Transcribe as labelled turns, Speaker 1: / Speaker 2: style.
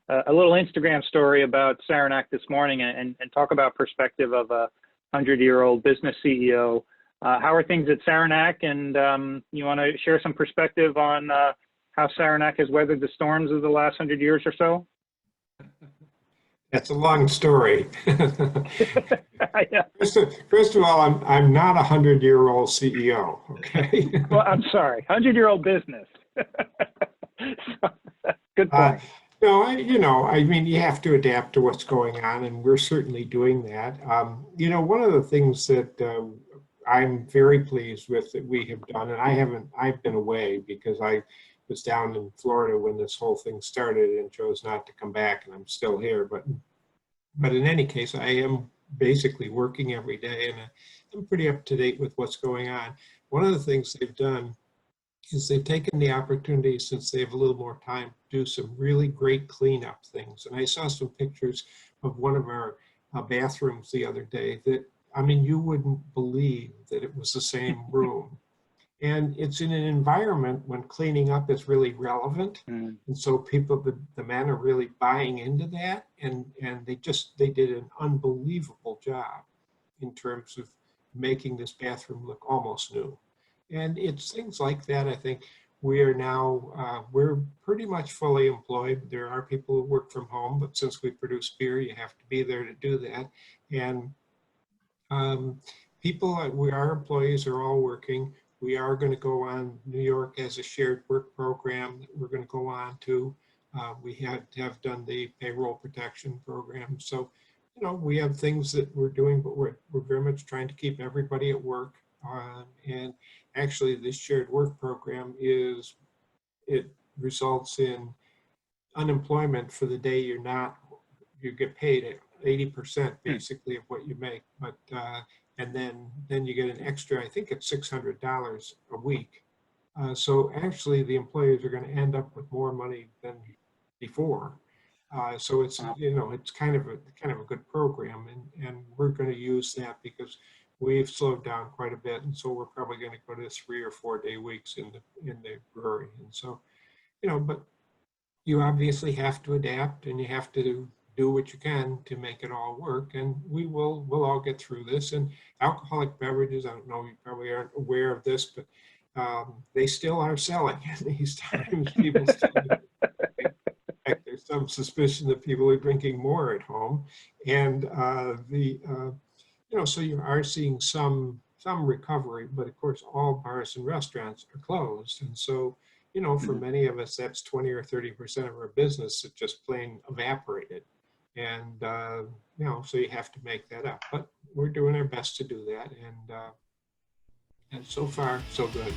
Speaker 1: a little Instagram story about Saranac this morning and talk about perspective of a 100-year-old business CEO. How are things at Saranac? And you want to share some perspective on how Saranac has weathered the storms of the last 100 years or so?
Speaker 2: That's a long story.
Speaker 1: Yeah.
Speaker 2: First of all, I'm not a 100-year-old CEO. Okay.
Speaker 1: Well, I'm sorry, 100-year-old business. Good point.
Speaker 2: No, I mean, you have to adapt to what's going on, and we're certainly doing that. One of the things that I'm very pleased with that we have done, and I've been away because I was down in Florida when this whole thing started and chose not to come back, and I'm still here. But in any case, I am basically working every day, and I'm pretty up to date with what's going on. One of the things they've done is they've taken the opportunity, since they have a little more time, to do some really great cleanup things. And I saw some pictures of one of our bathrooms the other day that, I mean, you wouldn't believe that it was the same room. And it's in an environment when cleaning up is really relevant. And so people, the men are really buying into that. And they did an unbelievable job in terms of making this bathroom look almost new. And it's things like that. I think we are now, we're pretty much fully employed. There are people who work from home, but since we produce beer, you have to be there to do that. And our employees are all working. We are going to go on. New York has a shared work program that we're going to go on to. We have done the payroll protection program. So, we have things that we're doing, but we're very much trying to keep everybody at work. And actually, this shared work program it results in unemployment for the day you get paid at 80% basically of what you make, but and then you get an extra, I think it's $600 a week. So actually, the employers are going to end up with more money than before. So it's it's kind of a good program, and we're going to use that because we've slowed down quite a bit, and so we're probably going to go to 3 or 4 day weeks in the brewery. And so, but you obviously have to adapt, and you have to do what you can to make it all work, and we'll all get through this. And alcoholic beverages, I don't know, you probably aren't aware of this, but they still are selling in these times. People still in fact, there's some suspicion that people are drinking more at home, and so you are seeing some recovery, but of course all bars and restaurants are closed. And so, for many of us, that's 20 or 30% of our business that just plain evaporated. And, so you have to make that up, but we're doing our best to do that. And so far, so good.